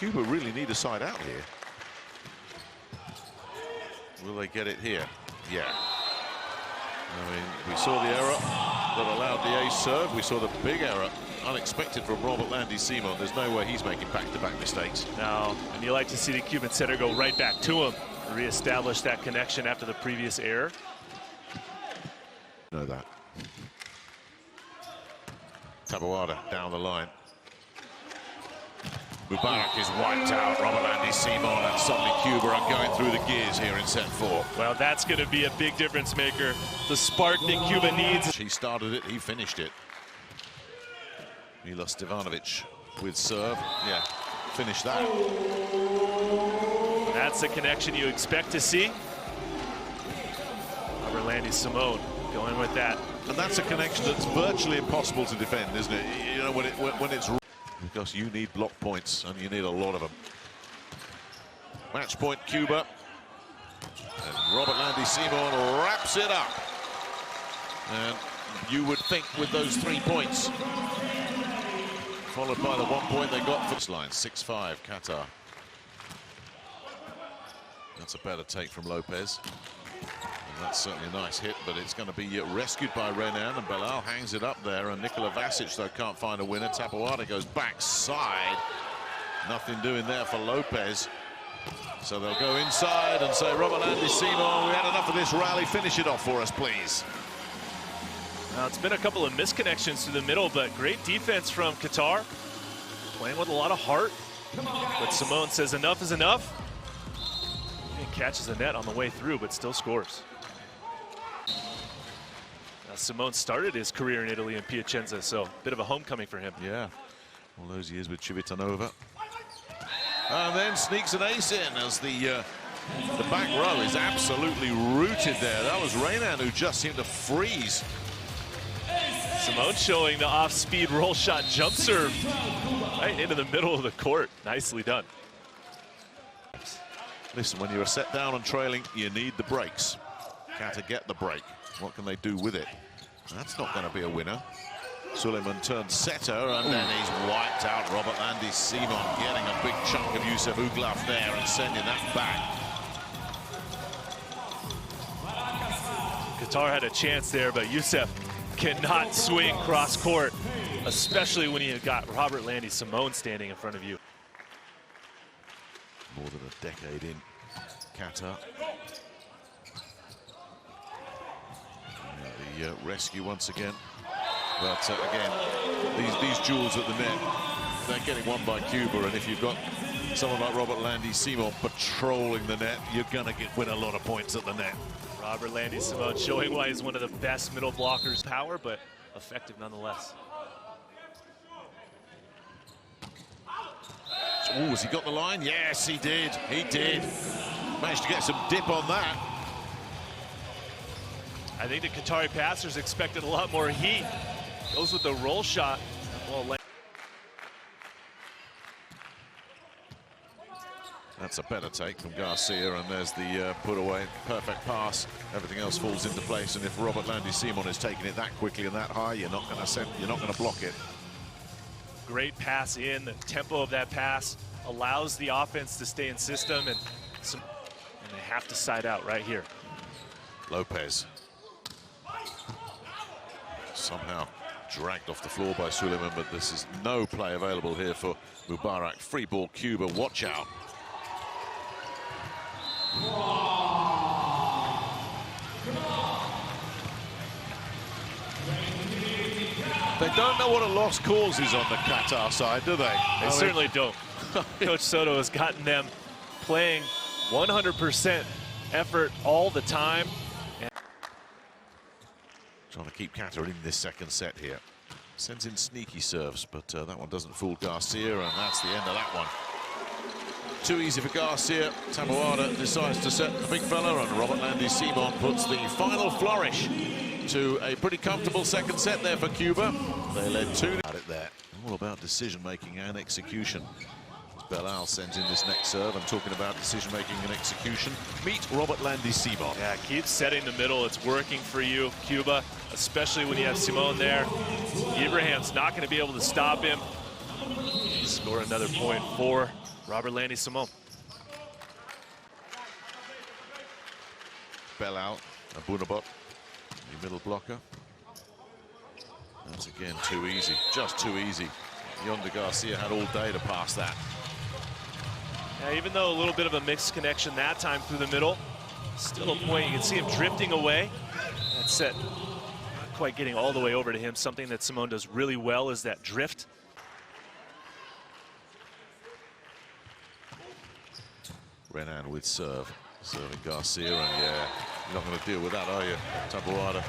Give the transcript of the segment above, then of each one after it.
Cuba really need a side out here. Will they get it here? Yeah. I mean, we saw the error that allowed the ace serve. We saw the big error, unexpected from Robertlandy Simón. There's no way he's making back-to-back mistakes. No, and you like to see the Cuban setter go right back to him, reestablish that connection after the previous error. Know that. Taboada down the line. Mubarak is wiped out. Robertlandy Simón, and suddenly Cuba are going through the gears here in set 4. Well, that's going to be a big difference maker. The spark that Cuba needs. He started it, he finished it. Milos Stevanovic with serve. Yeah, finish that. That's the connection you expect to see. Robertlandy Simón going with that. And that's a connection that's virtually impossible to defend, isn't it? You know, when it's... Because you need block points, and you need a lot of them. Match point, Cuba. And Robertlandy Simón wraps it up. And you would think with those 3 points, followed by the 1 point they got for line, 6-5, Qatar. That's a better take from Lopez. And that's certainly a nice hit, but it's going to be rescued by Rayyan, and Belal hangs it up there, and Nikola Vasic, though, can't find a winner. Taboada goes backside. Nothing doing there for Lopez. So they'll go inside and say, Robertlandy Simón, we had enough of this rally. Finish it off for us, please. Now, it's been a couple of misconnections to the middle, but great defense from Qatar. Playing with a lot of heart. But Simón says enough is enough. And catches the net on the way through, but still scores. Now, Simón started his career in Italy in Piacenza, so a bit of a homecoming for him. Yeah, all those years with Civitanova. And then sneaks an ace in as the back row is absolutely rooted there. That was Rayyan who just seemed to freeze. Simón showing the off-speed roll shot jump serve right into the middle of the court. Nicely done. Listen, when you're set down and trailing, you need the breaks. Qatar get the break. What can they do with it? That's not going to be a winner. Suleiman turned setter, and then he's wiped out. Robertlandy Simón getting a big chunk of Yusuf Uglaf there and sending that back. Qatar had a chance there, but Yusuf cannot swing cross court, especially when you got Robertlandy Simón standing in front of you. More than a decade in Qatar. The rescue once again. But again, these duels at the net, they're getting won by Cuba, and if you've got someone like Robertlandy Simón patrolling the net, you're gonna win a lot of points at the net. Robertlandy Simón showing why he's one of the best middle blockers. Power, but effective nonetheless. Oh, has he got the line? Yes, he did. He did. Managed to get some dip on that. I think the Qatari passers expected a lot more heat. Goes with the roll shot. Well, that's a better take from Garcia, and there's the put away. Perfect pass. Everything else falls into place, and if Robertlandy Simón is taking it that quickly and that high, you're not going to block it. Great pass in. The tempo of that pass allows the offense to stay in system, and they have to side out right here. Lopez. Somehow dragged off the floor by Suleiman, but this is no play available here for Mubarak. Free ball, Cuba, watch out. They don't know what a loss causes on the Qatar side, do they? They certainly don't. Coach Soto has gotten them playing 100% effort all the time. Trying to keep Qatar in this second set here. Sends in sneaky serves, but that one doesn't fool Garcia, and that's the end of that one. Too easy for Garcia. Taboada decides to set the big fella, and Robertlandy Simón puts the final flourish to a pretty comfortable second set there for Cuba. They led 2-0. It there. All about decision-making and execution. Belal sends in this next serve. I'm talking about decision-making and execution. Meet Robertlandy Simón. Yeah, keep setting the middle. It's working for you, Cuba, especially when you have Simón there. Ibrahim's not going to be able to stop him. Score another point for Robertlandy Simón. Bell out, Abunabot, the middle blocker. That's again too easy, just too easy. Yonder Garcia had all day to pass that. Yeah, even though a little bit of a mixed connection that time through the middle, still a point. You can see him drifting away. That set not quite getting all the way over to him. Something that Simón does really well is that drift. Rayyan with serve. Serving Garcia, and yeah, you're not going to deal with that, are you? Taboada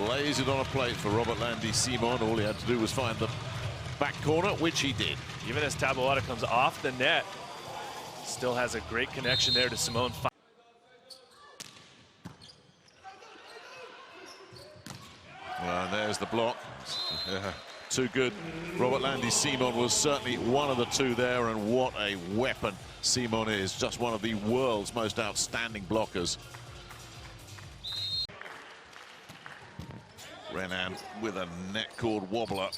lays it on a plate for Robertlandy Simón. All he had to do was find the back corner, which he did. Even as Taboada comes off the net, still has a great connection there to Simón. And there's the block. Yeah, too good. Robertlandy Simón was certainly one of the two there, and what a weapon Simón is. Just one of the world's most outstanding blockers. Rayyan with a net cord wobbler.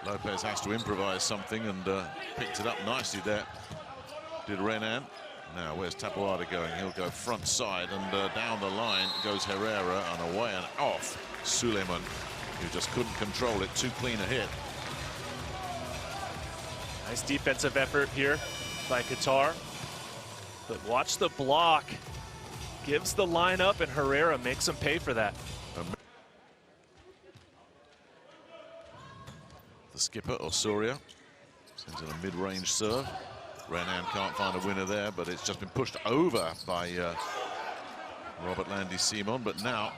Lopez has to improvise something and picked it up nicely there. Did Rayyan. Now, where's Taboada going? He'll go front side, and down the line goes Herrera, and away and off Suleiman, who just couldn't control it. Too clean a hit. Nice defensive effort here by Qatar. But watch the block. Gives the line up, and Herrera makes him pay for that. The skipper, Osorio, sends in a mid-range serve. Rayyan can't find a winner there, but it's just been pushed over by Robertlandy Simón. But now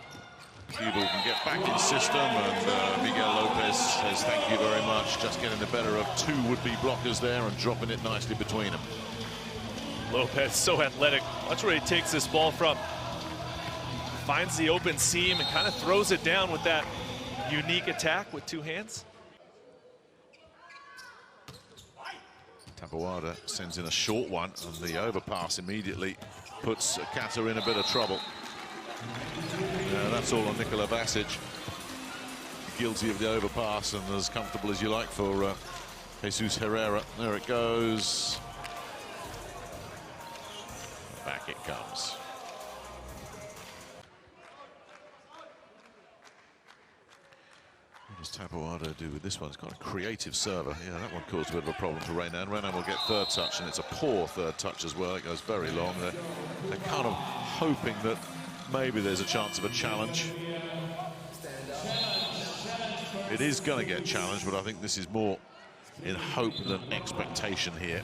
Cuba can get back in system, and Miguel Lopez says thank you very much. Just getting the better of two would-be blockers there and dropping it nicely between them. Lopez so athletic. Watch where he takes this ball from. Finds the open seam and kind of throws it down with that unique attack with two hands. Taboada sends in a short one, and the overpass immediately puts Qatar in a bit of trouble. That's all on Nikola Vasic. Guilty of the overpass, and as comfortable as you like for Jesus Herrera. There it goes. Back it comes. What does Taboada do with this one? It's got a creative server. Yeah, that one caused a bit of a problem for Rayyan. Rayyan will get third touch, and it's a poor third touch as well. It goes very long. They're kind of hoping that maybe there's a chance of a challenge. It is going to get challenged, but I think this is more in hope than expectation here.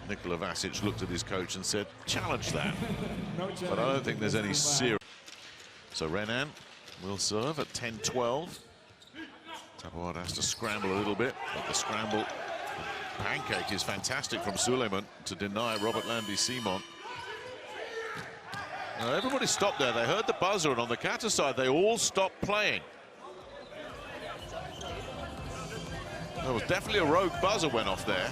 Nikola Vasic looked at his coach and said, challenge that. But I don't think there's any serious. So Rayyan will serve at 10-12. Taboada has to scramble a little bit, but the scramble pancake is fantastic from Suleiman to deny Robertlandy Simón. Now everybody stopped there. They heard the buzzer, and on the Qatar side, they all stopped playing. There was definitely a rogue buzzer went off there.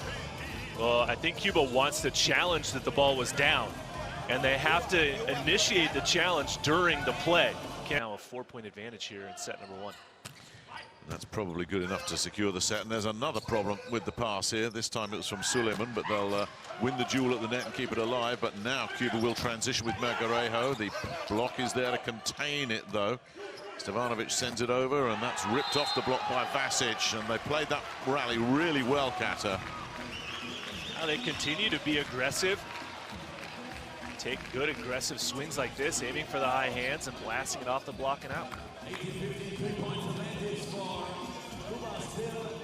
Well, I think Cuba wants to challenge that the ball was down, and they have to initiate the challenge during the play. Now a 4-point advantage here in set number one. That's probably good enough to secure the set. And there's another problem with the pass here. This time it was from Suleiman, but they'll win the duel at the net and keep it alive. But now Cuba will transition with Margarejo. The block is there to contain it, though. Stevanovic sends it over, and that's ripped off the block by Vasic. And they played that rally really well, Qatar. Now they continue to be aggressive. Take good aggressive swings like this, aiming for the high hands and blasting it off the block and out.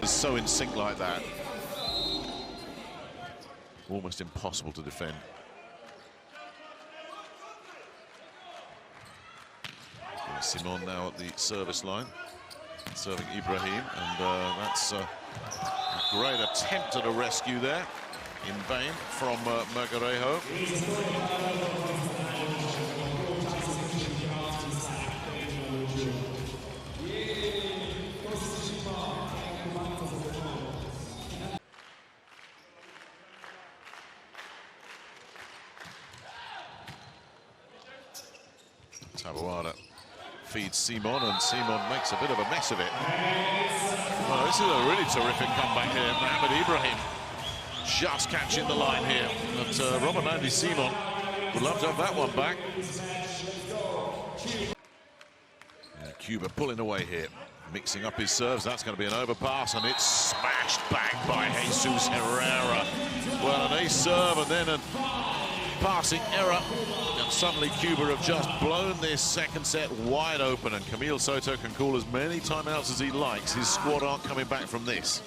It's so in sync like that. Almost impossible to defend. Simón now at the service line, serving Ibrahim, and that's a great attempt at a rescue there, in vain from Margarejo. Taboada feeds Simón, and Simón makes a bit of a mess of it. Oh, this is a really terrific comeback here, Mohamed Ibrahim. just catching the line here. But Robertlandy Simón would love to have that one back. And Cuba pulling away here, mixing up his serves. That's going to be an overpass, and it's smashed back by Jesus Herrera. Well, an ace serve and then a passing error. And suddenly Cuba have just blown this second set wide open, and Camille Soto can call as many timeouts as he likes. His squad aren't coming back from this.